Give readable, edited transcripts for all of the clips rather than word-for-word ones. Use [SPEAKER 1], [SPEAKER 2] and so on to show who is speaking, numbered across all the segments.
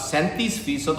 [SPEAKER 1] 37%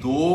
[SPEAKER 1] 2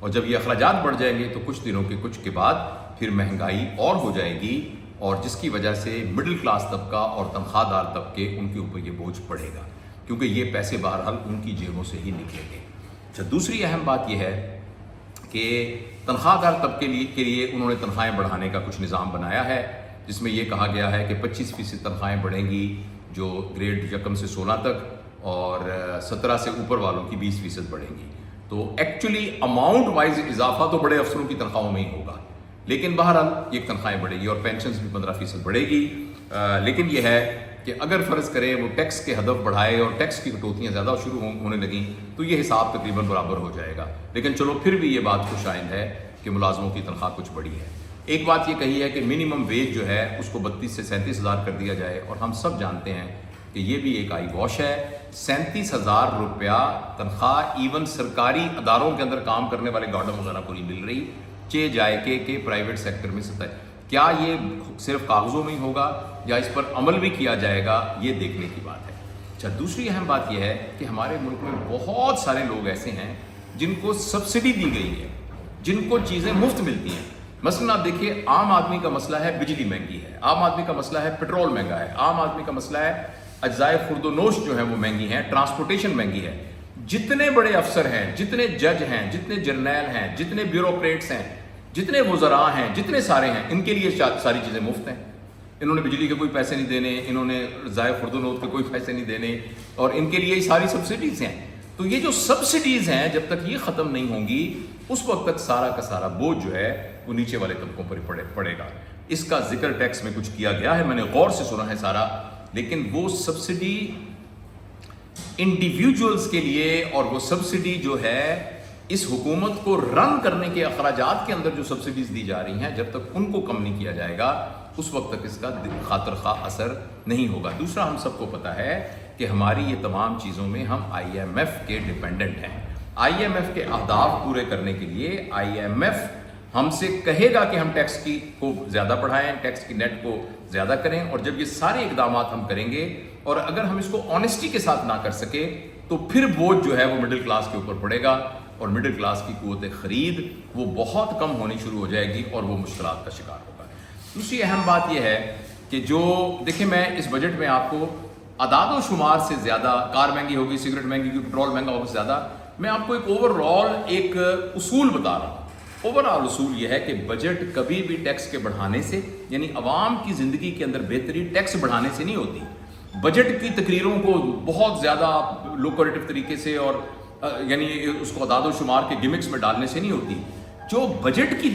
[SPEAKER 1] اور جب یہ اخراجات بڑھ جائیں گے تو کچھ دنوں کے کچھ کے بعد پھر مہنگائی اور ہو جائے گی، اور جس کی وجہ سے مڈل کلاس طبقہ اور تنخواہ دار طبقے ان کے اوپر یہ بوجھ پڑے گا، کیونکہ یہ پیسے بہرحال ان کی جیبوں سے ہی نکلیں گے۔ اچھا، دوسری اہم بات یہ ہے کہ تنخواہ دار طبقے کے لیے انہوں نے تنخواہیں بڑھانے کا کچھ نظام بنایا ہے، جس میں یہ کہا گیا ہے کہ 25% تنخواہیں بڑھیں گی جو گریڈ 1 سے 16 تک، اور 17 سے اوپر والوں کی 20% بڑھیں گی۔ تو ایکچولی اماؤنٹ وائز اضافہ تو بڑے افسروں کی تنخواہوں میں ہی ہوگا، لیکن بہرحال یہ تنخواہیں بڑھے گی، اور پینشنز بھی 15% بڑھے گی۔ لیکن یہ ہے کہ اگر فرض کریں وہ ٹیکس کے ہدف بڑھائے اور ٹیکس کی کٹوتیاں زیادہ شروع ہونے لگیں تو یہ حساب تقریباً برابر ہو جائے گا۔ لیکن چلو پھر بھی یہ بات خوش آئند ہے کہ ملازموں کی تنخواہ کچھ بڑی ہے۔ ایک بات یہ کہی ہے کہ منیمم ویج جو ہے اس کو 32 سے 37,000 کر دیا جائے، اور ہم سب جانتے ہیں کہ یہ بھی ایک آئی واش ہے۔ 37,000 روپیہ تنخواہ ایون سرکاری اداروں کے اندر کام کرنے والے گارڈن وغیرہ کو نہیں مل رہی، چے جائے کہ پرائیویٹ سیکٹر میں سطح۔ کیا یہ صرف کاغذوں میں ہی ہوگا یا اس پر عمل بھی کیا جائے گا، یہ دیکھنے کی بات ہے۔ اچھا، دوسری اہم بات یہ ہے کہ ہمارے ملک میں بہت سارے لوگ ایسے ہیں جن کو سبسڈی دی گئی ہے، جن کو چیزیں مفت ملتی ہیں۔ مثلاً آپ دیکھیے، عام آدمی کا مسئلہ ہے بجلی مہنگی ہے، عام آدمی کا مسئلہ ہے پیٹرول مہنگا ہے، عام آدمی کا مسئلہ ہے اجزائے خرد و نوش جو ہیں وہ مہنگی ہیں، ٹرانسپورٹیشن مہنگی ہے۔ جتنے بڑے افسر ہیں، جتنے جج ہیں، جتنے جرنیل ہیں، جتنے بیوروکریٹس ہیں، جتنے وزراء ہیں، جتنے سارے ہیں، ان کے لیے ساری چیزیں مفت ہیں۔ انہوں نے بجلی کے کوئی پیسے نہیں دینے، انہوں نے ضائع خرد و نوش کے کوئی پیسے نہیں دینے، اور ان کے لیے یہ ساری سبسڈیز ہیں۔ تو یہ جو سبسڈیز ہیں جب تک یہ ختم نہیں ہوں گی اس وقت تک سارا کا سارا بوجھ جو ہے وہ نیچے والے طبقوں پر پڑے گا۔ اس کا ذکر ٹیکس میں کچھ کیا گیا ہے، میں نے غور سے سنا ہے سارا، لیکن وہ سبسڈی انڈیویجولز کے لیے، اور وہ سبسڈی جو ہے اس حکومت کو رن کرنے کے اخراجات کے اندر جو سبسڈیز دی جا رہی ہیں، جب تک ان کو کم نہیں کیا جائے گا اس وقت تک اس کا خاطر خواہ اثر نہیں ہوگا۔ دوسرا، ہم سب کو پتہ ہے کہ ہماری یہ تمام چیزوں میں ہم آئی ایم ایف کے ڈیپینڈنٹ ہیں۔ آئی ایم ایف کے اہداف پورے کرنے کے لیے آئی ایم ایف ہم سے کہے گا کہ ہم ٹیکس کو زیادہ بڑھائیں، ٹیکس کی نیٹ کو زیادہ کریں، اور جب یہ سارے اقدامات ہم کریں گے اور اگر ہم اس کو آنیسٹی کے ساتھ نہ کر سکے تو پھر بوجھ جو ہے وہ مڈل کلاس کے اوپر پڑے گا، اور مڈل کلاس کی قوت خرید وہ بہت کم ہونی شروع ہو جائے گی اور وہ مشکلات کا شکار ہوگا۔ دوسری اہم بات یہ ہے کہ جو دیکھیں، میں اس بجٹ میں آپ کو اعداد و شمار سے زیادہ، کار مہنگی ہوگی، سگریٹ مہنگی ہوگی، پیٹرول مہنگا ہوگا زیادہ، میں آپ کو ایک اوور آل ایک اصول بتا رہا ہوں۔ اوور آل اصول یہ ہے کہ بجٹ کبھی بھی ٹیکس کے بڑھانے سے، یعنی عوام کی زندگی کے اندر بہتری ٹیکس بڑھانے سے نہیں ہوتی۔ بجٹ کی تقریروں کو بہت زیادہ لوکریٹو طریقے سے اور یعنی اس کو اعداد و شمار کے گمکس میں ڈالنے سے نہیں ہوتی۔ جو بجٹ کی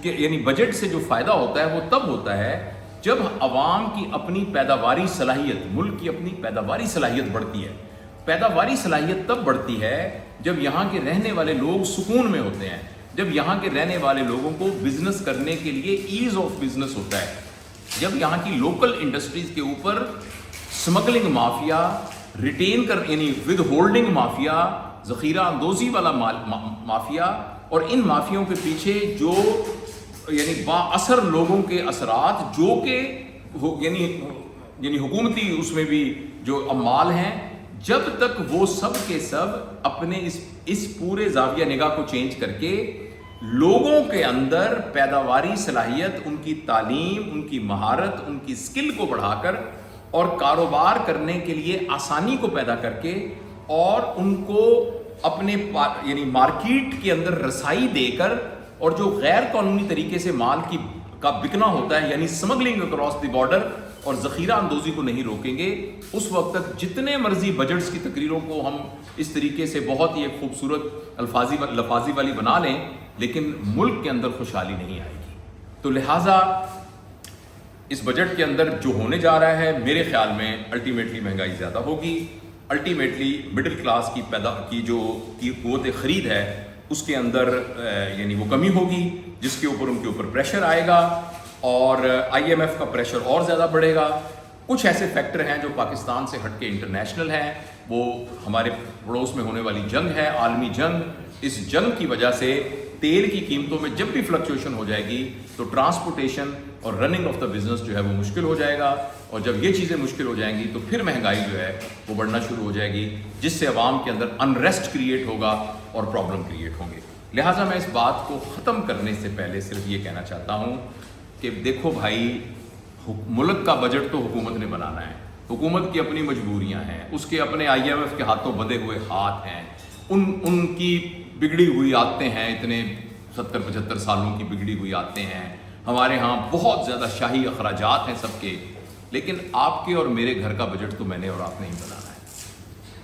[SPEAKER 1] یعنی بجٹ سے جو فائدہ ہوتا ہے وہ تب ہوتا ہے جب عوام کی اپنی پیداواری صلاحیت، ملک کی اپنی پیداواری صلاحیت بڑھتی ہے۔ پیداواری صلاحیت تب بڑھتی ہے جب یہاں کے رہنے والے لوگ سکون میں ہوتے ہیں، جب یہاں کے رہنے والے لوگوں کو بزنس کرنے کے لیے ایز آف بزنس ہوتا ہے، جب یہاں کی لوکل انڈسٹریز کے اوپر سمگلنگ مافیا، ریٹین یعنی ود ہولڈنگ مافیا، ذخیرہ اندوزی والا مافیا، اور ان مافیاؤں کے پیچھے جو یعنی با اثر لوگوں کے اثرات جو کہ یعنی حکومتی اس میں بھی جو اموال ہیں، جب تک وہ سب کے سب اپنے اس پورے زاویہ نگاہ کو چینج کر کے لوگوں کے اندر پیداواری صلاحیت، ان کی تعلیم، ان کی مہارت، ان کی سکل کو بڑھا کر اور کاروبار کرنے کے لیے آسانی کو پیدا کر کے اور ان کو اپنے یعنی مارکیٹ کے اندر رسائی دے کر، اور جو غیر قانونی طریقے سے مال کا بکنا ہوتا ہے یعنی سمگلنگ اکراس دی بارڈر، اور ذخیرہ اندوزی کو نہیں روکیں گے، اس وقت تک جتنے مرضی بجٹس کی تقریروں کو ہم اس طریقے سے بہت ہی ایک خوبصورت لفاظی والی بنا لیں، لیکن ملک کے اندر خوشحالی نہیں آئے گی۔ تو لہٰذا اس بجٹ کے اندر جو ہونے جا رہا ہے، میرے خیال میں الٹیمیٹلی مہنگائی زیادہ ہوگی، الٹیمیٹلی مڈل کلاس کی جو قوت خرید ہے اس کے اندر یعنی وہ کمی ہوگی، جس کے اوپر ان کے اوپر پریشر آئے گا، اور آئی ایم ایف کا پریشر اور زیادہ بڑھے گا۔ کچھ ایسے فیکٹر ہیں جو پاکستان سے ہٹ کے انٹرنیشنل ہیں، وہ ہمارے پڑوس میں ہونے والی جنگ ہے، عالمی جنگ۔ اس جنگ کی وجہ سے تیل کی قیمتوں میں جب بھی فلکچویشن ہو جائے گی تو ٹرانسپورٹیشن اور رننگ آف دا بزنس جو ہے وہ مشکل ہو جائے گا، اور جب یہ چیزیں مشکل ہو جائیں گی تو پھر مہنگائی جو ہے وہ بڑھنا شروع ہو جائے گی، جس سے عوام کے اندر انریسٹ کریٹ ہوگا اور پرابلم کریٹ ہوں گے۔ لہٰذا میں اس بات کو ختم کرنے سے پہلے صرف یہ کہنا چاہتا ہوں کہ دیکھو بھائی، ملک کا بجٹ تو حکومت نے بنانا ہے، حکومت کی اپنی مجبوریاں ہیں، اس کے اپنے IMF کے ہاتھوں بدے ہوئے ہاتھ ہیں، ان کی بگڑی ہوئی عادتیں ہیں، اتنے 70-75 سالوں کی بگڑی ہوئی عادتیں ہیں، ہمارے ہاں بہت زیادہ شاہی اخراجات ہیں سب کے، لیکن آپ کے اور میرے گھر کا بجٹ تو میں نے اور آپ نے ہی بنانا ہے،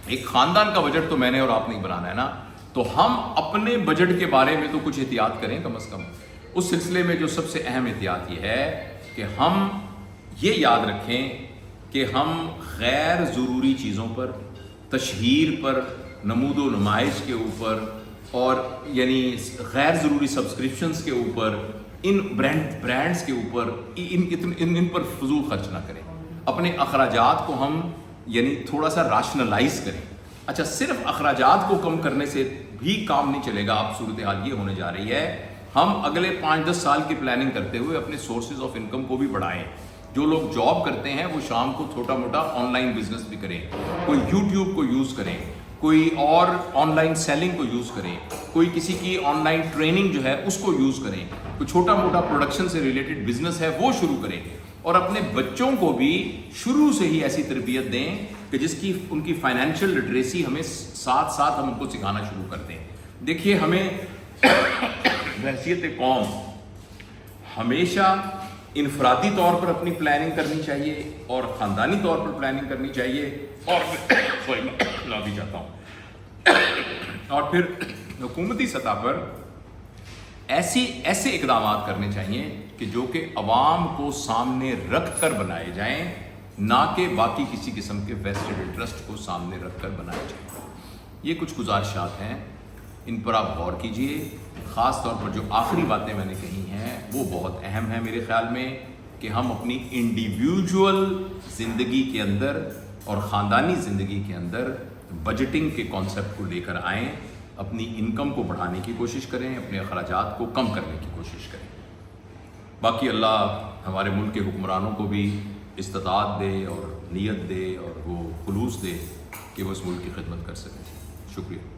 [SPEAKER 1] ایک خاندان کا بجٹ تو میں نے اور آپ نے ہی بنانا ہے نا، تو ہم اپنے بجٹ کے بارے میں تو کچھ احتیاط کریں کم از کم۔ اس سلسلے میں جو سب سے اہم احتیاط یہ ہے کہ ہم یہ یاد رکھیں کہ ہم غیر ضروری چیزوں پر، تشہیر پر، نمود و نمائش کے اوپر، اور یعنی غیر ضروری سبسکرپشنز کے اوپر، ان برانڈز کے اوپر ان پر فضول خرچ نہ کریں، اپنے اخراجات کو ہم یعنی تھوڑا سا راشنلائز کریں۔ اچھا، صرف اخراجات کو کم کرنے سے بھی کام نہیں چلے گا، اب صورتحال یہ ہونے جا رہی ہے ہم اگلے 5-10 سال کی پلاننگ کرتے ہوئے اپنے سورسز آف انکم کو بھی بڑھائیں۔ جو لوگ جاب کرتے ہیں وہ شام کو چھوٹا موٹا آن لائن بزنس بھی کریں، کوئی یوٹیوب کو یوز کریں، کوئی اور آن لائن سیلنگ کو یوز کریں، کوئی کسی کی آن لائن ٹریننگ جو ہے اس کو یوز کریں، کوئی چھوٹا موٹا پروڈکشن سے ریلیٹڈ بزنس ہے وہ شروع کریں، اور اپنے بچوں کو بھی شروع سے ہی ایسی تربیت دیں کہ جس کی ان کی فائنینشیل لٹریسی ہمیں ساتھ ساتھ ہم ان کو سکھانا شروع کر دیں۔ دیکھیے، ہمیں بحیثیت قوم ہمیشہ انفرادی طور پر اپنی پلاننگ کرنی چاہیے اور خاندانی طور پر پلاننگ کرنی چاہیے، اور میں بھی چاہتا ہوں، اور پھر حکومتی سطح پر ایسے اقدامات کرنے چاہیے کہ جو کہ عوام کو سامنے رکھ کر بنائے جائیں، نہ کہ باقی کسی قسم کے ویسٹڈ انٹرسٹ کو سامنے رکھ کر بنائے جائیں۔ یہ کچھ گزارشات ہیں، ان پر آپ غور کیجئے۔ خاص طور پر جو آخری باتیں میں نے کہی ہیں وہ بہت اہم ہیں میرے خیال میں، کہ ہم اپنی انڈیویجول زندگی کے اندر اور خاندانی زندگی کے اندر بجٹنگ کے کانسیپٹ کو لے کر آئیں، اپنی انکم کو بڑھانے کی کوشش کریں، اپنے اخراجات کو کم کرنے کی کوشش کریں۔ باقی اللہ ہمارے ملک کے حکمرانوں کو بھی استطاعت دے اور نیت دے اور وہ خلوص دے کہ وہ اس ملک کی خدمت کر سکیں۔ شکریہ۔